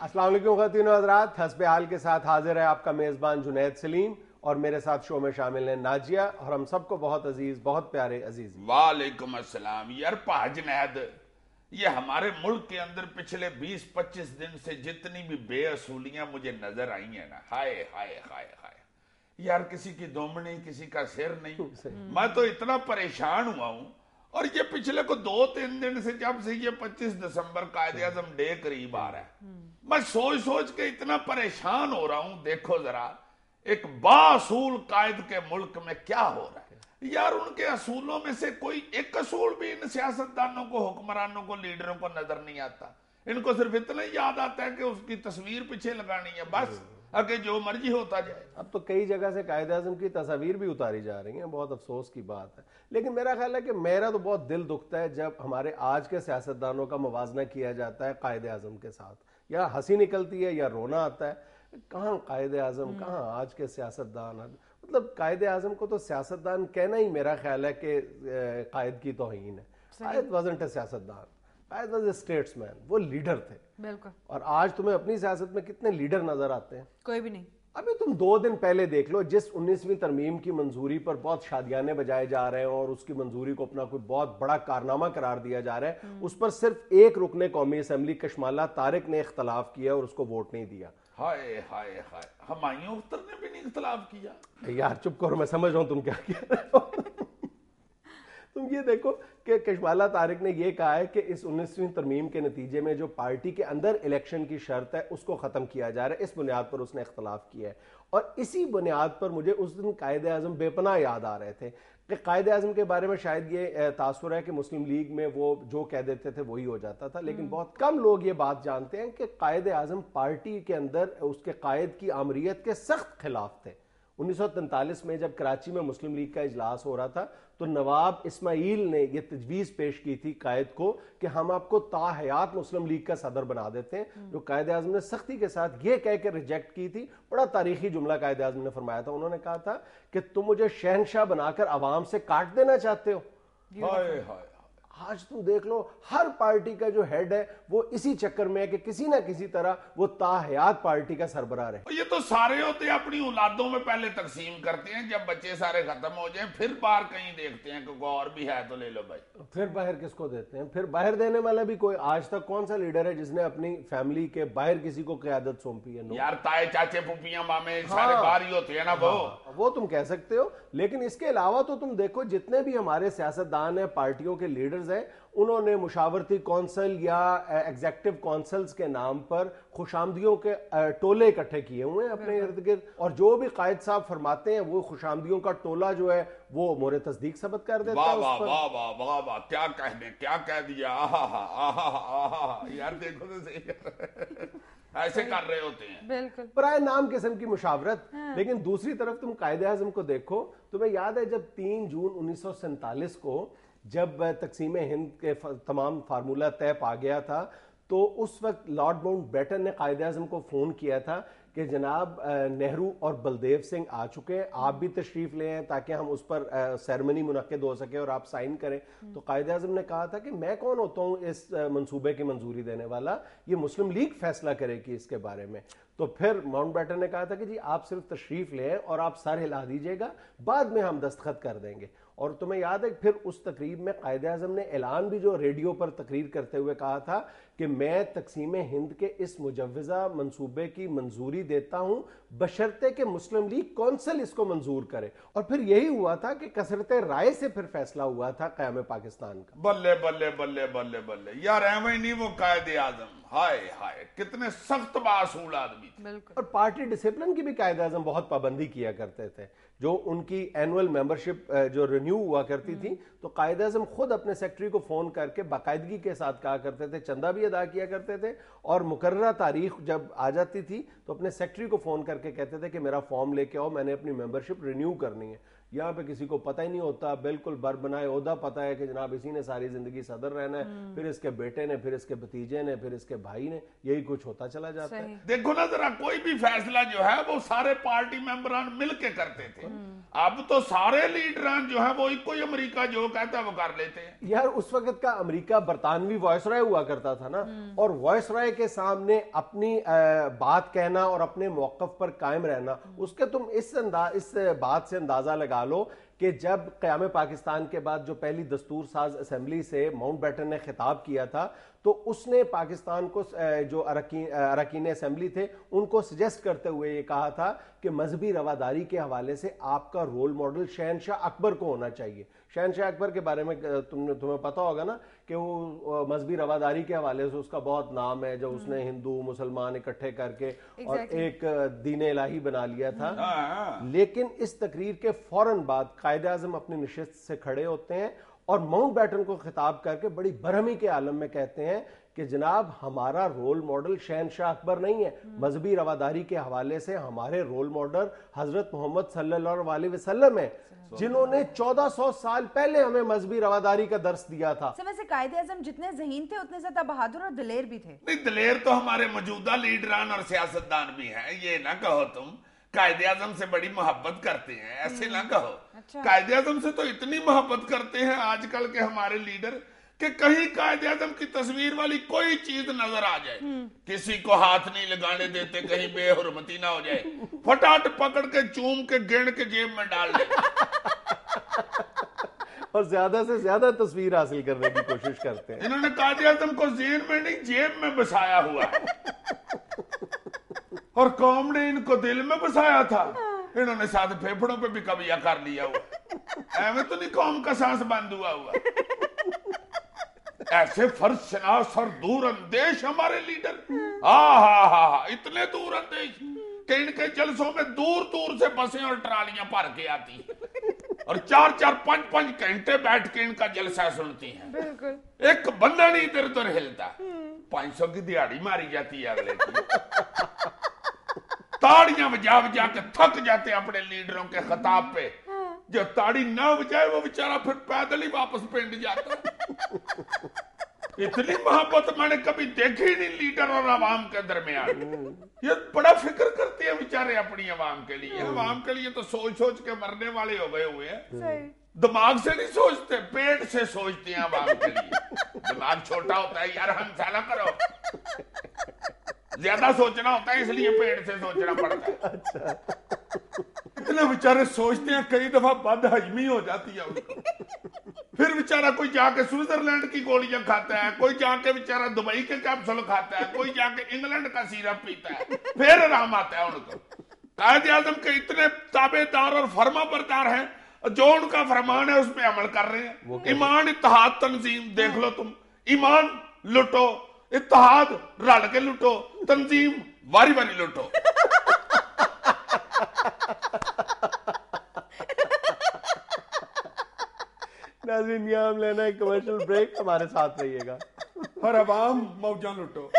अस्सलाम वालेकुम ख़वातीन और हज़रात, हस्बे हाल के साथ हाजिर है आपका मेज़बान जुनैद सलीम और मेरे साथ शो में शामिल हैं नाजिया और हम सबको बहुत अजीज, बहुत प्यारे अजीज। वालेकुम अस्सलाम। यार जुनैद, ये हमारे मुल्क के अंदर पिछले 20-25 दिन से जितनी भी बेअसूलियां मुझे नजर आई हैं ना, हाय हाय हाय हाय यार, किसी की दोमनी किसी का सिर नहीं। मैं तो इतना परेशान हुआ हूं। और ये पिछले को 2-3 दिन से, जब से ये 25 दिसंबर कायदे आज़म डे करीब आ रहा है, मैं सोच सोच के इतना परेशान हो रहा हूं। देखो जरा, एक बासूल कायद के मुल्क में क्या हो रहा है यार। उनके असूलों में से कोई एक असूल भी इन सियासतदानों को, हुक्मरानों को, लीडरों को नजर नहीं आता। इनको सिर्फ इतना ही याद आता है कि उसकी तस्वीर पीछे लगानी है, बस, आगे जो मर्जी होता जाए। अब तो कई जगह से कायदे आज़म की तस्वीर भी उतारी जा रही हैं, बहुत अफसोस की बात है। लेकिन मेरा ख्याल है कि मेरा तो बहुत दिल दुखता है जब हमारे आज के सियासतदानों का मुवाजना किया जाता है कायदे आज़म के साथ। या हंसी निकलती है या रोना आता है। कहाँ कायदे आज़म, कहाँ आज के सियासतदान। मतलब कायदे आज़म को तो सियासतदान कहना ही मेरा ख्याल है कि कायद की तौहीन है। कायद वाज़न्ट अ सियासतदान, कायद वाज अ स्टेट्समैन, वो लीडर थे। बिल्कुल। और आज तुम्हें अपनी सियासत में कितने लीडर नजर आते हैं? कोई भी नहीं। अभी तुम 2 दिन पहले देख लो, जिस 19वीं तरमीम की मंजूरी पर बहुत शादियाने बजाए जा रहे हैं और उसकी मंजूरी को अपना कोई बहुत बड़ा कारनामा करार दिया जा रहा है, उस पर सिर्फ एक रुकने कौमी असम्बली कशमाला तारिक ने इख्तलाफ किया और उसको वोट नहीं दिया। हाय हाय हाय, हुमायूं अख्तर ने भी नहीं इख्तलाफ किया। यार चुप करो, मैं समझ रहा हूं तुम क्या कह रहे हो। तुम ये देखो कि कशमाला तारिक ने ये कहा है कि इस 19वीं तरमीम के नतीजे में जो पार्टी के अंदर इलेक्शन की शर्त है उसको खत्म किया जा रहा है। इस बुनियाद पर उसने इख्तलाफ किया है और इसी बुनियाद पर मुझे उस दिन कायदे आज़म बेपनाह याद आ रहे थे कि कायदे आज़म के बारे में शायद ये तासुर है कि मुस्लिम लीग में वो जो कह देते थे वही हो जाता था, लेकिन बहुत कम लोग ये बात जानते हैं कि कायदे आज़म पार्टी के अंदर उसके कायद की आमरीत के सख्त खिलाफ थे। 1943 में जब कराची में मुस्लिम लीग का इजलास हो रहा था तो नवाब इस्माइल ने यह तजवीज़ पेश की थी कायद को कि हम आपको ताहयात मुस्लिम लीग का सदर बना देते हैं, जो कायद आज़म ने सख्ती के साथ ये कह के रिजेक्ट की थी। बड़ा तारीखी जुमला कायद आज़म ने फरमाया था। उन्होंने कहा था कि तुम मुझे शहनशाह बनाकर आवाम से काट देना चाहते हो। हाय हाय, आज तुम देख लो, हर पार्टी का जो हेड है वो इसी चक्कर में है कि किसी ना किसी तरह वो ताहयात पार्टी का सरबराह रहे। ये तो सारे होते हैं, अपनी औलादों में पहले तकसीम करते हैं, जब बच्चे सारे खत्म हो जाएं फिर बाहर कहीं देखते हैं कि कोई और भी है तो ले लो भाई। फिर बाहर किसको देते हैं? फिर बाहर देने वाला भी कोई आज तक कौन सा लीडर है जिसने अपनी फैमिली के बाहर किसी को क़यादत सौंपी है? यार ताए चाचे फूफियां मामे सारे बाहर ही होते हैं ना। वो तुम कह सकते हो, लेकिन इसके अलावा तो तुम देखो जितने भी हमारे सियासतदान हैं, पार्टियों के लीडर्स हैं, उन्होंने मुशावरती कौंसिल या एग्जेक्टिव कौंसिल्स के नाम पर खुशामदियों के टोले इकट्ठे किए हुए हैं अपने इर्द गिर्द, और जो भी कायद साहब फरमाते हैं वो खुशामदियों का टोला जो है वो मोरे तस्दीक सबत कर देता है। वाह वाह वाह वाह वाह, क्या कहने, क्या कह दिया। यार देखो तो सही, ऐसे कर रहे होते हैं बिल्कुल पराए नाम किस्म की मुशावरत। लेकिन दूसरी तरफ तुम कायदे आज़म को देखो, तुम्हें याद है जब 3 जून 1947 को जब तकसीम हिंद के तमाम फार्मूला तय पा गया था, तो उस वक्त लॉर्ड माउंटबेटन ने कायदे आज़म को फ़ोन किया था कि जनाब नेहरू और बलदेव सिंह आ चुके हैं, आप भी तशरीफ़ ले आए ताकि हम उस पर सेरेमनी मुनक्किद हो सके और आप साइन करें। तो कायदे आज़म ने कहा था कि मैं कौन होता हूँ इस मंसूबे की मंजूरी देने वाला, ये मुस्लिम लीग फैसला करेगी इसके बारे में। तो फिर माउंटबेटन ने कहा था कि जी आप सिर्फ तशरीफ़ ले आए और आप सर हिला दीजिएगा, बाद में हम दस्तखत कर देंगे। और तुम्हें याद है फिर उस तकरीब में कायदे आज़म ने ऐलान भी जो रेडियो पर तकरीर करते हुए कहा था कि मैं तकसीम हिंद के इस मुजव्वज़ा मंसूबे की मंजूरी देता हूं बशर्ते कि मुस्लिम लीग कौंसिल इसको मंजूर करे। और फिर यही हुआ था कि कसरत राय से फिर फैसला हुआ था क़याम पाकिस्तान का। बल्ले बल्ले बल्ले बल्ले बल्ले यार, एवं नहीं वो कायदे आज़म, हाय हाय कितने सख्त बासूल आदमी थे। और पार्टी डिसिप्लिन की भी कायदे आज़म बहुत पाबंदी किया करते थे। जो उनकी एनुअल मेंबरशिप जो रिन्यू हुआ करती थी, तो कायदे आज़म खुद अपने सेक्रेटरी को फोन करके बाकायदगी के साथ कहा करते थे, चंदा भी अदा किया करते थे, और मुकर्ररा तारीख जब आ जाती थी तो अपने सेक्रेटरी को फोन करके कहते थे कि मेरा फॉर्म लेके आओ, मैंने अपनी मेंबरशिप रिन्यू करनी है। यहाँ पे किसी को पता ही नहीं होता, बिल्कुल बरबनाए ओहदा पता है कि जनाब इसी ने सारी जिंदगी सदर रहना है, फिर इसके बेटे ने, फिर इसके भतीजे ने, फिर इसके भाई ने, यही कुछ होता चला जाता है। देखो ना जरा, कोई भी फैसला जो है वो सारे पार्टी मेंबरान मिल के करते थे, अब तो सारे लीडरान जो है वो कोई अमेरिका जो कहता है वो कर लेते हैं। यार उस वक्त का अमेरिका बरतानवी वॉइसराय हुआ करता था ना, और वॉइसराय के सामने अपनी बात कहना और अपने मौकफ पर कायम रहना, उसके तुम इस बात से अंदाजा लगा लो कि जब क़याम पाकिस्तान के बाद जो पहली दस्तूर साज असेंबली से माउंटबेटन ने खिताब किया था, तो उसने पाकिस्तान को जो अरकान असेंबली थे उनको सजेस्ट करते हुए ये कहा था कि मजहबी रवादारी के हवाले से आपका रोल मॉडल शहनशाह अकबर को होना चाहिए। शहनशाह अकबर के बारे में तुम्हें पता होगा ना कि वो मजहबी रवादारी के हवाले से उसका बहुत नाम है, जो उसने हिंदू मुसलमान इकट्ठे करके और एक दीन इलाही बना लिया था। लेकिन इस तकरीर के फौरन बाद कायदे आज़म अपनी नशिस्त से खड़े होते हैं और माउंटबेटन को खिताब करके बड़ी बरहमी के आलम में कहते हैं कि जनाब हमारा रोल मॉडल शहनशाह अकबर नहीं है, मजहबी रवादारी के हवाले से हमारे रोल मॉडल हजरत मोहम्मद सल्लल्लाहु अलैहि वसल्लम है, जिन्होंने 1400 साल पहले हमें मजहबी रवादारी का दर्स दिया था। वैसे कायदे आज़म जितने ज़हीन थे उतने ज्यादा बहादुर और दिलेर भी थे। नहीं, दिलेर तो हमारे मौजूदा लीडरान और सियासतदान भी हैं, ये ना कहो तुम कायदे आज़म से बड़ी मोहब्बत करते हैं, ऐसे ना कहो। अच्छा। कायदे आज़म से तो इतनी मोहब्बत करते हैं आजकल के हमारे लीडर कि कहीं कायदे आज़म की तस्वीर वाली कोई चीज नजर आ जाए, किसी को हाथ नहीं लगाने देते, कहीं बेहुरमती ना हो जाए, फटाट पकड़ के चूम के गिन के जेब में डाल देते और ज्यादा से ज्यादा तस्वीर हासिल करने की कोशिश करते हैं। इन्होंने कायदे आज़म को जेल में नहीं जेब में बसाया हुआ है और कौम ने इनको दिल में बसाया था, इन्होंने साथ फेफड़ों पे भी कब्जा कर लिया हुआ। ऐਵੇਂ तो नहीं कौम का सांस बंद हुआ ऐसे फर्ज शनास और दूर अंदेश हमारे लीडर, इतने दूर अंदेश कि इनके जलसों में दूर दूर से बसें और ट्रालियां भर के आती और 4-4, 5-5 घंटे बैठ के इनका जलसा सुनती हैं। बिल्कुल एक बंदा नहीं इधर उधर हिलता, 500 की दिहाड़ी मारी जाती है अगले की। ताड़ियां बजा बजा के थक जाते अपने लीडरों के खिताब पे, जो ताड़ी ना बजाए वो बेचारा फिर पैदल ही वापस पिंड जाता। इतनी मोहब्बत मैंने कभी देखी नहीं लीडर और आवाम के दरमियान। ये बड़ा फिक्र करते हैं बेचारे अपनी आवाम के लिए। आवाम के लिए तो सोच सोच के मरने वाले हो गए हुए हैं, दिमाग से नहीं सोचते, पेट से सोचते हैं आवाम के लिए। दिमाग छोटा होता है यार, हमसा ना करो, ज्यादा सोचना होता है इसलिए पेट से सोचना पड़ता है। अच्छा। इतने बेचारे सोचते हैं, कई दफा बद हजमी हो जाती है उनको। फिर बेचारा कोई जाके स्विट्जरलैंड की गोलियां खाता है, कोई जाके बेचारा दुबई के कैप्सूल खाता है, कोई जाके इंग्लैंड का सिरप पीता है, फिर आराम आता है उनको। कायदे आज़म के इतने ताबेदार और फर्मा बरदार हैं, जो उनका फरमान है उस पर अमल कर रहे हैं। ईमान इत्तेहाद तंजीम देख लो तुम, ईमान लुटो, इत्तेहाद रल के लुटो, तंजीम वारी वारी लुटो। नाज़रीन, यहाँ हम लेना है कमर्शियल ब्रेक, हमारे साथ रहिएगा। हर अवाम मौजा लुटो।